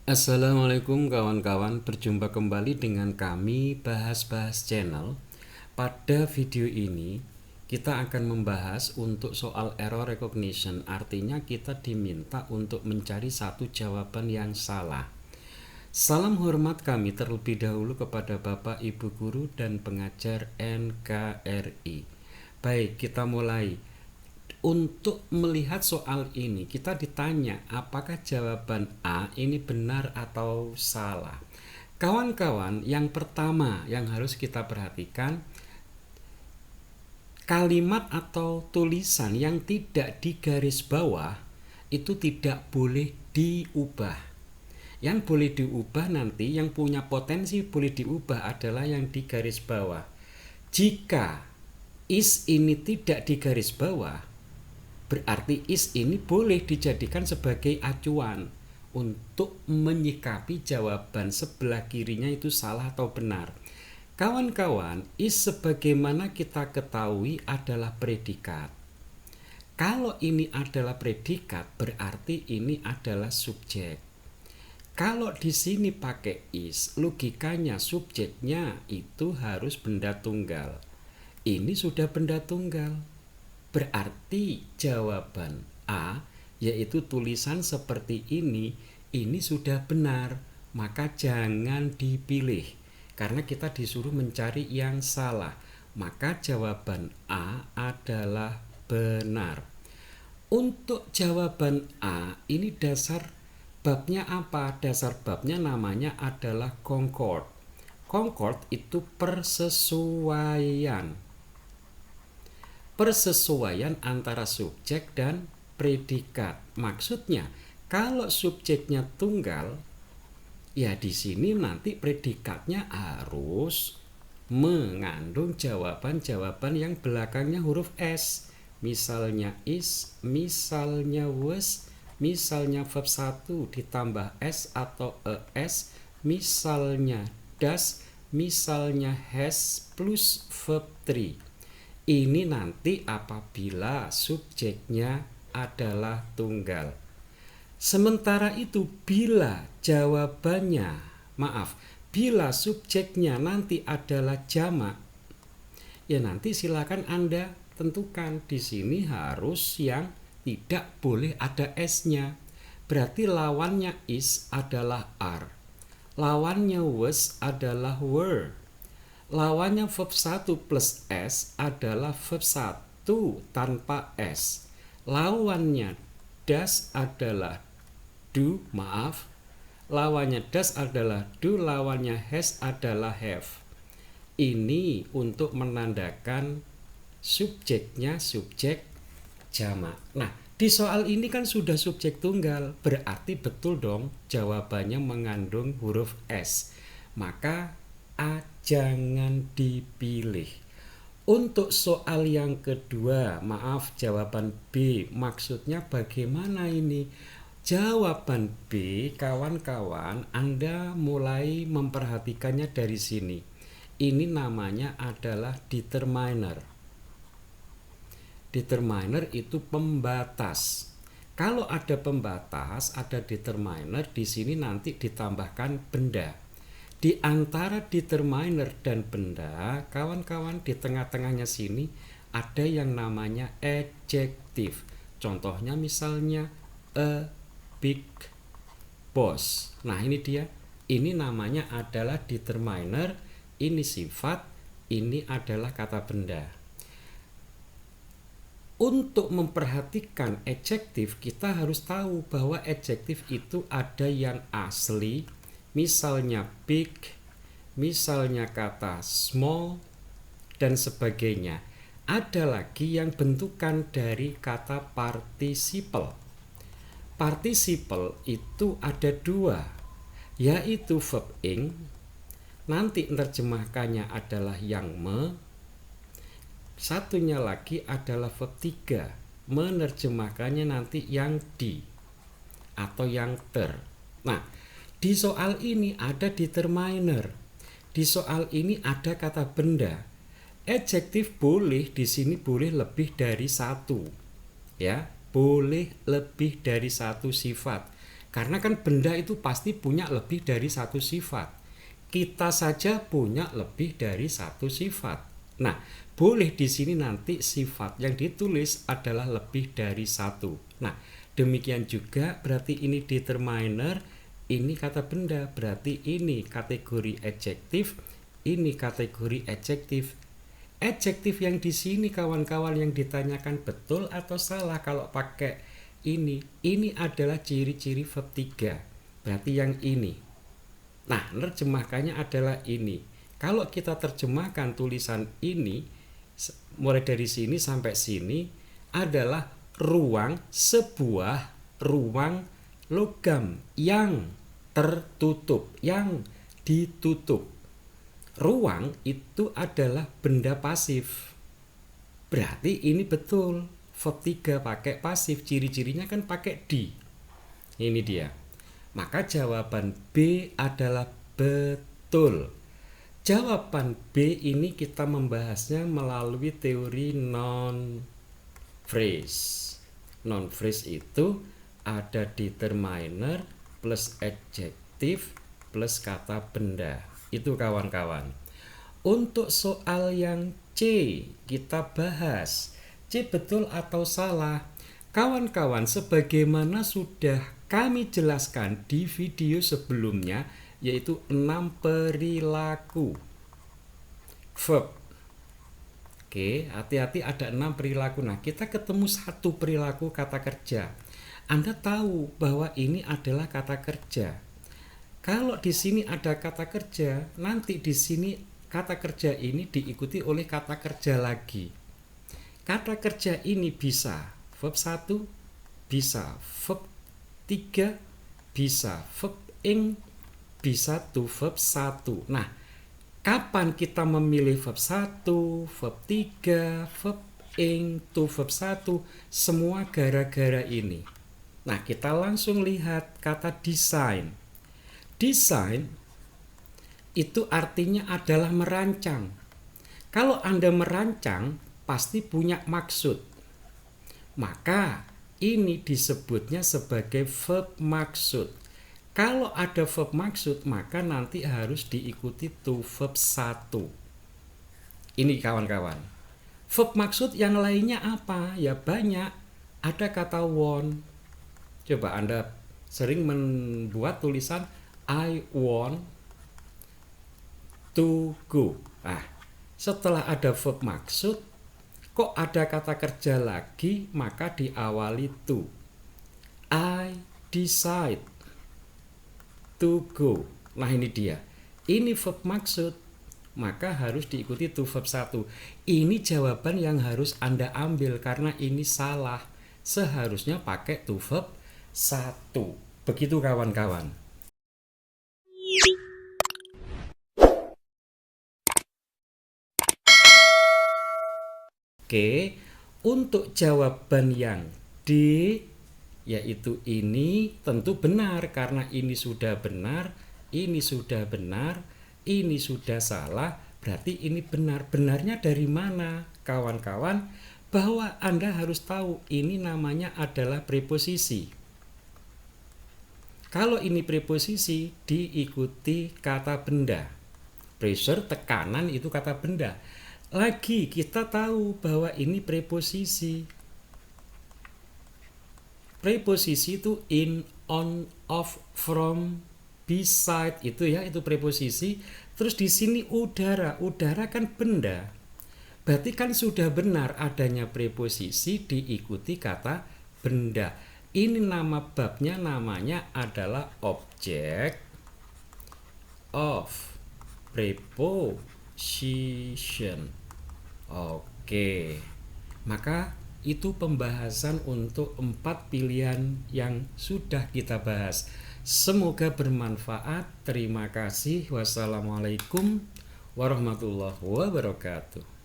Assalamualaikum kawan-kawan, berjumpa kembali dengan kami Bahas-Bahas Channel. Pada video ini kita akan membahas untuk soal error recognition. Artinya kita diminta untuk mencari satu jawaban yang salah. Salam hormat kami terlebih dahulu kepada Bapak Ibu Guru dan pengajar NKRI. Baik, kita mulai. Untuk melihat soal ini kita ditanya apakah jawaban A ini benar atau salah. Kawan-kawan, yang pertama yang harus kita perhatikan, kalimat atau tulisan yang tidak digaris bawah itu tidak boleh diubah. Yang boleh diubah nanti, yang punya potensi boleh diubah adalah yang digaris bawah. Jika is ini tidak digaris bawah, berarti is ini boleh dijadikan sebagai acuan untuk menyikapi jawaban sebelah kirinya itu salah atau benar. Kawan-kawan, is sebagaimana kita ketahui adalah predikat. Kalau ini adalah predikat, berarti ini adalah subjek. Kalau di sini pakai is, logikanya subjeknya itu harus benda tunggal. Ini sudah benda tunggal. Berarti jawaban A, yaitu tulisan seperti ini sudah benar. Maka jangan dipilih, karena kita disuruh mencari yang salah. Maka jawaban A adalah benar. Untuk jawaban A, ini dasar babnya apa? Dasar babnya namanya adalah concord. Concord itu persesuaian antara subjek dan predikat. Maksudnya, kalau subjeknya tunggal, ya di sini nanti predikatnya harus mengandung jawaban-jawaban yang belakangnya huruf S. Misalnya is, misalnya was, misalnya verb 1 ditambah S atau ES, misalnya does, misalnya has plus verb 3. Ini nanti apabila subjeknya adalah tunggal. Sementara itu bila subjeknya nanti adalah jamak, ya nanti silakan Anda tentukan. Di sini harus yang tidak boleh ada S-nya. Berarti lawannya is adalah are. Lawannya was adalah were. Lawannya verb 1 plus S adalah verb 1 tanpa S. Lawannya does adalah lawannya does adalah do, lawannya has adalah have. Ini untuk menandakan subjeknya subjek jamak. Nah, di soal ini kan sudah subjek tunggal, berarti betul dong jawabannya mengandung huruf S. Maka A jangan dipilih. Untuk soal yang kedua, jawaban B, maksudnya bagaimana ini? Jawaban B, kawan-kawan, Anda mulai memperhatikannya dari sini. Ini namanya adalah determiner. Determiner itu pembatas. Kalau ada pembatas, ada determiner, di sini nanti ditambahkan benda. Di antara determiner dan benda, kawan-kawan, di tengah-tengahnya sini ada yang namanya adjektif. Contohnya misalnya a big boss. Nah, ini dia. Ini namanya adalah determiner, ini sifat, ini adalah kata benda. Untuk memperhatikan adjektif, kita harus tahu bahwa adjektif itu ada yang asli, misalnya big, misalnya kata small, dan sebagainya. Ada lagi yang bentukan dari kata participle. Participle itu ada dua, yaitu verb ing, nanti menerjemahkannya adalah yang satunya lagi adalah verb 3, menerjemahkannya nanti yang di atau yang ter. Nah, di soal ini ada determiner. Di soal ini ada kata benda. Adjektif boleh di sini boleh lebih dari satu. Ya, boleh lebih dari satu sifat. Karena kan benda itu pasti punya lebih dari satu sifat. Kita saja punya lebih dari satu sifat. Nah, boleh di sini nanti sifat yang ditulis adalah lebih dari satu. Nah, demikian juga berarti ini determiner, ini kata benda, berarti ini kategori adjektif, ini kategori adjektif. Adjektif yang di sini kawan-kawan yang ditanyakan betul atau salah kalau pakai ini adalah ciri-ciri verb 3. Berarti yang ini. Nah, nerjemahkannya adalah ini. Kalau kita terjemahkan tulisan ini mulai dari sini sampai sini adalah ruang, sebuah ruang logam yang tertutup, yang ditutup. Ruang itu adalah benda pasif. Berarti ini betul. Verb 3 pakai pasif, ciri-cirinya kan pakai di. Ini dia. Maka jawaban B adalah betul. Jawaban B ini kita membahasnya melalui teori non phrase. Non phrase itu ada determiner plus adjektif plus kata benda. Itu kawan-kawan. Untuk soal yang C kita bahas. C betul atau salah? Kawan-kawan, sebagaimana sudah kami jelaskan di video sebelumnya, yaitu 6 perilaku verb. Oke, hati-hati ada 6 perilaku. Nah, kita ketemu satu perilaku kata kerja. Anda tahu bahwa ini adalah kata kerja. Kalau di sini ada kata kerja, nanti di sini kata kerja ini diikuti oleh kata kerja lagi. Kata kerja ini bisa verb 1, bisa verb 3, bisa verb ing, bisa to verb 1. Nah, kapan kita memilih verb 1, verb 3, verb ing, to verb 1? Semua gara-gara ini. Nah, kita langsung lihat kata design. Desain itu artinya adalah merancang. Kalau Anda merancang, pasti punya maksud. Maka ini disebutnya sebagai verb maksud. Kalau ada verb maksud, maka nanti harus diikuti to verb 1. Ini kawan-kawan. Verb maksud yang lainnya apa? Ya banyak. Ada kata want. Coba Anda sering membuat tulisan I want to go. Nah, setelah ada verb maksud, kok ada kata kerja lagi, maka diawali to. I decide to go. Nah, ini dia. Ini verb maksud, maka harus diikuti to verb 1. Ini jawaban yang harus Anda ambil karena ini salah. Seharusnya pakai to verb 1. Begitu kawan-kawan. Oke, untuk jawaban yang D, yaitu ini tentu benar karena ini sudah benar, ini sudah benar, ini sudah salah, berarti ini benar. Benarnya dari mana, kawan-kawan? Bahwa Anda harus tahu ini namanya adalah preposisi. Kalau ini preposisi diikuti kata benda. Pressure, tekanan itu kata benda. Lagi kita tahu bahwa ini preposisi. Preposisi itu in, on, off, from, beside itu ya, itu preposisi. Terus di sini udara. Udara kan benda. Berarti kan sudah benar adanya preposisi diikuti kata benda. Ini nama babnya namanya adalah object of preposition. Oke. Maka itu pembahasan untuk 4 pilihan yang sudah kita bahas. Semoga bermanfaat. Terima kasih. Wassalamualaikum warahmatullahi wabarakatuh.